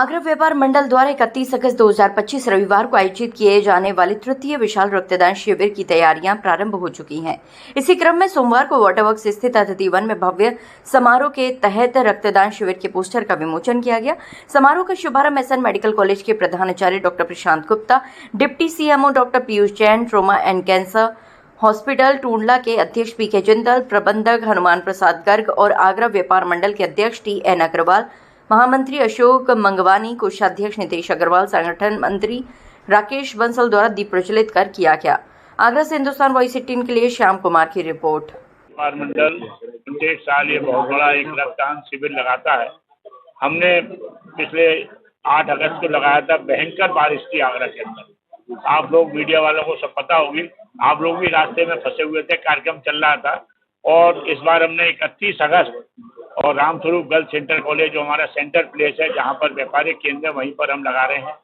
आगरा व्यापार मंडल द्वारा 31 अगस्त 2025 रविवार को आयोजित किए जाने वाले तृतीय विशाल रक्तदान शिविर की तैयारियां प्रारंभ हो चुकी हैं। इसी क्रम में सोमवार को वाटरवर्क्स स्थित अतिथि वन में भव्य समारोह के तहत रक्तदान शिविर के पोस्टर का विमोचन किया गया। समारोह का शुभारंभ एसएन मेडिकल कॉलेज के प्रधानाचार्य doctor Prashant Gupta, deputy CMO doctor Piyush Jain, trauma and cancer hospital Tundla के अध्यक्ष पीके जिंदल, प्रबंधक हनुमान प्रसाद गर्ग और आगरा व्यापार मंडल के अध्यक्ष टीएन अग्रवाल, महामंत्री अशोक मंगवानी, कोषाध्यक्ष नितेश अग्रवाल, संगठन मंत्री राकेश बंसल द्वारा दीप प्रज्वलित कर किया गया। आगरा से हिंदुस्तान वॉइस 18 के लिए श्याम कुमार की रिपोर्ट। व्यापार मंडल प्रत्येक साल ये बहुत बड़ा एक रक्तदान शिविर लगाता है। हमने पिछले 8 अगस्त को लगाया था। भयंकर बारिश थी आगरा के अंदर। आप लोग मीडिया वालों को सब पता होगी, आप लोग भी रास्ते में फंसे हुए थे, कार्यक्रम चल रहा था। और इस बार हमने 31 अगस्त और रामस्वरूप गर्ल्स सेंटर कॉलेज जो हमारा सेंटर प्लेस है, जहाँ पर व्यापारिक केंद्र है, वहीं पर हम लगा रहे हैं।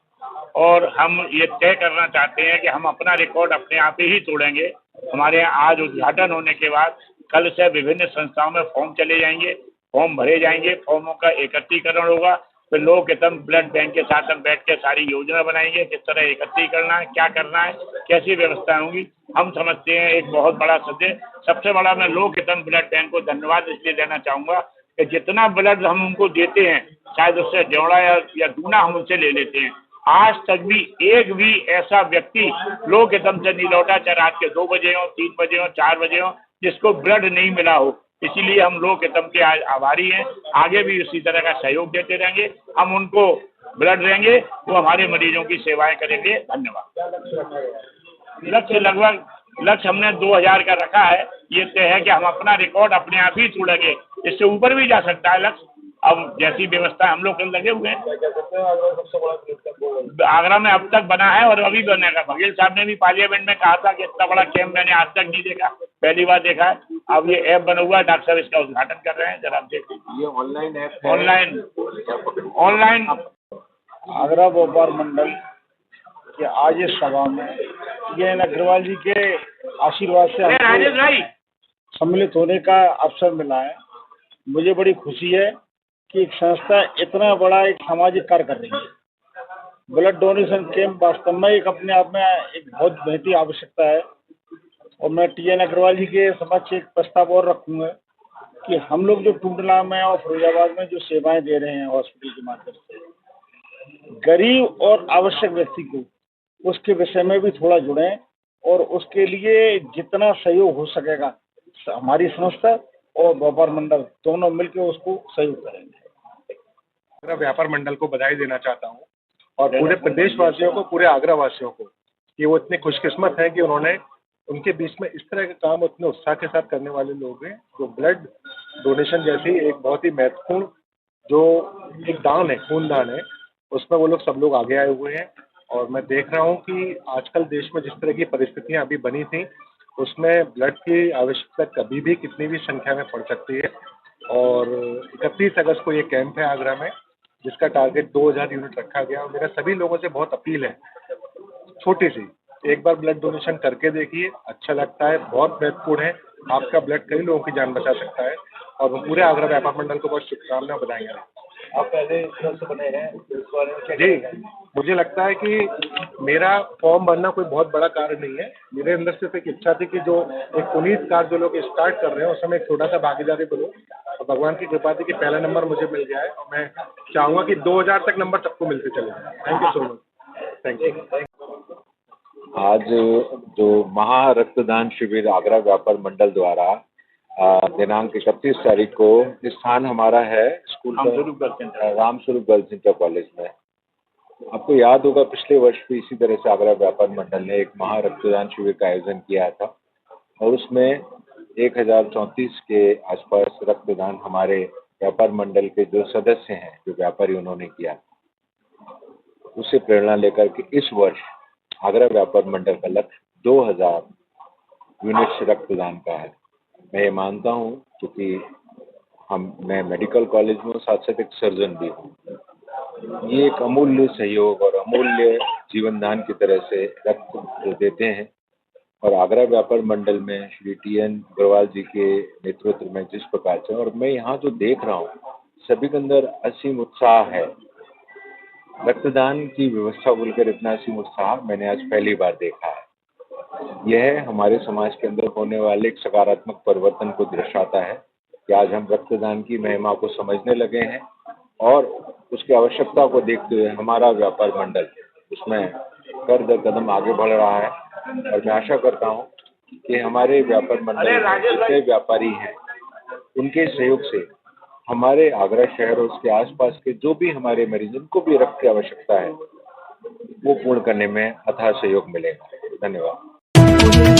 और हम ये तय करना चाहते हैं कि हम अपना रिकॉर्ड अपने आप ही तोड़ेंगे। हमारे यहाँ आज उद्घाटन होने के बाद कल से विभिन्न संस्थाओं में फॉर्म चले जाएंगे, फॉर्म भरे जाएंगे, फॉर्मों का एकत्रीकरण होगा। फिर लोग एकदम ब्लड बैंक के साथ हम बैठ के सारी योजना बनाएंगे, किस तरह एकत्रीकरण करना है, क्या करना है, कैसी व्यवस्थाएं होंगी। हम समझते हैं एक बहुत बड़ा सदस्य। सबसे बड़ा मैं लोक हितन ब्लड बैंक को धन्यवाद इसलिए देना चाहूँगा कि जितना ब्लड हम उनको देते हैं, शायद उससे जोड़ा या दूना हम उनसे ले लेते हैं। आज तक भी एक भी ऐसा व्यक्ति लोक हितम से नहीं लौटा, चाहे रात के 2 बजे हो, 3 बजे हो, 4 बजे हो, जिसको ब्लड नहीं मिला हो। इसीलिए हम लोक हितम के आभारी हैं। आगे भी उसी तरह का सहयोग देते रहेंगे। हम उनको ब्लड देंगे, वो हमारे मरीजों की सेवाएं करेंगे। धन्यवाद। लक्ष्य हमने 2000 का रखा है। ये तय है कि हम अपना रिकॉर्ड अपने आप ही तोड़ेंगे। इससे ऊपर भी जा सकता है लक्ष्य। अब जैसी व्यवस्था हम लोग लगे हुए हैं। आगरा में अब तक बना है और अभी बनेगा। बघेल साहब ने भी पार्लियामेंट में कहा था कि इतना बड़ा कैंप मैंने आज तक नहीं देखा, पहली बार देखा है। अब ये ऐप बना हुआ है, डॉक्टर साहब इसका उद्घाटन कर रहे हैं, जरा आप देख लीजिए। ये ऑनलाइन ऐप है। ऑनलाइन आगरा व्यापार मंडल के आज इस सभा में टीएन अग्रवाल जी के आशीर्वाद से राजेश भाई सम्मिलित होने का अवसर मिला है। मुझे बड़ी खुशी है कि एक संस्था इतना बड़ा एक सामाजिक कार्य कर रही है। ब्लड डोनेशन कैंप वास्तव में एक अपने आप में एक बहुत बेहतरीन आवश्यकता है। और मैं टीएन अग्रवाल जी के समक्ष एक प्रस्ताव और रखूँगा कि हम लोग जो टूंडला में और फिरोजाबाद में जो सेवाएं दे रहे हैं हॉस्पिटल के माध्यम से, गरीब और आवश्यक व्यक्ति को उसके विषय में भी थोड़ा जुड़ें और उसके लिए जितना सहयोग हो सकेगा हमारी संस्था और व्यापार मंडल दोनों मिलकर उसको सहयोग करेंगे। आगरा व्यापार मंडल को बधाई देना चाहता हूँ और पूरे प्रदेश वासियों को, पूरे आगरा वासियों को, कि वो इतने खुशकिस्मत हैं कि उन्होंने उनके बीच में इस तरह के काम उतने उत्साह के साथ करने वाले लोग हैं। जो ब्लड डोनेशन जैसी एक बहुत ही महत्वपूर्ण जो एक दान है, खून दान है, उसमें वो लोग सब लोग आगे आए हुए हैं। और मैं देख रहा हूँ कि आजकल देश में जिस तरह की परिस्थितियाँ अभी बनी थी, उसमें ब्लड की आवश्यकता कभी भी कितनी भी संख्या में पड़ सकती है। और 31 अगस्त को ये कैंप है आगरा में, जिसका टारगेट 2000 यूनिट रखा गया। और मेरा सभी लोगों से बहुत अपील है, छोटी सी, एक बार ब्लड डोनेशन करके देखिए, अच्छा लगता है, बहुत महत्वपूर्ण है। आपका ब्लड कई लोगों की जान बचा सकता है। और वो पूरे आगरा व्यापार मंडल को बहुत शुभकामनाएं, बधाई। आप पहले से बने हैं इस बारे में जी, मुझे लगता है कि मेरा फॉर्म भरना कोई बहुत बड़ा कार्य नहीं है। मेरे अंदर सिर्फ एक इच्छा थी कि जो एक पुनीत कार्य जो लोग स्टार्ट कर रहे हैं उसमें एक छोटा सा भागीदारी बनूं। और भगवान की कृपा थी कि पहला नंबर मुझे मिल गया है। और मैं चाहूँगा कि 2000 तक नंबर सबको मिलते चले। Thank you so much. Thank you. आज जो महा रक्तदान शिविर आगरा व्यापार मंडल द्वारा दिनांक 31 तारीख को स्थान हमारा है school Ramswaroop girls centre college में। आपको याद होगा पिछले वर्ष भी इसी तरह से आगरा व्यापार मंडल ने एक महा रक्तदान शिविर का आयोजन किया था और उसमें 1034 के आसपास रक्तदान हमारे व्यापार मंडल के जो सदस्य हैं, जो व्यापारी, उन्होंने किया। उससे प्रेरणा लेकर के इस वर्ष आगरा व्यापार मंडल का लक्ष्य 2000 यूनिट्स रक्तदान का है। मैं ये मानता हूँ क्योंकि मैं मेडिकल कॉलेज में साथ साथ एक सर्जन भी हूँ। ये एक अमूल्य सहयोग और अमूल्य जीवनदान की तरह से रक्त जो देते हैं। और आगरा व्यापार मंडल में श्री टीएन अग्रवाल जी के नेतृत्व में जिस प्रकार से, और मैं यहाँ जो देख रहा हूँ, सभी के अंदर असीम उत्साह है। रक्तदान की व्यवस्था बोलकर इतना असीम उत्साह मैंने आज पहली बार देखा है। यह हमारे समाज के अंदर होने वाले एक सकारात्मक परिवर्तन को दर्शाता है कि आज हम रक्तदान की महिमा को समझने लगे हैं और उसकी आवश्यकता को देखते हुए हमारा व्यापार मंडल उसमें कदम आगे बढ़ रहा है। और मैं आशा करता हूं कि हमारे व्यापार मंडल में जितने व्यापारी हैं उनके सहयोग से हमारे आगरा शहर और उसके आसपास के जो भी हमारे मरीज जिनको भी रक्त की आवश्यकता है वो पूर्ण करने में अथाह सहयोग मिलेगा। धन्यवाद।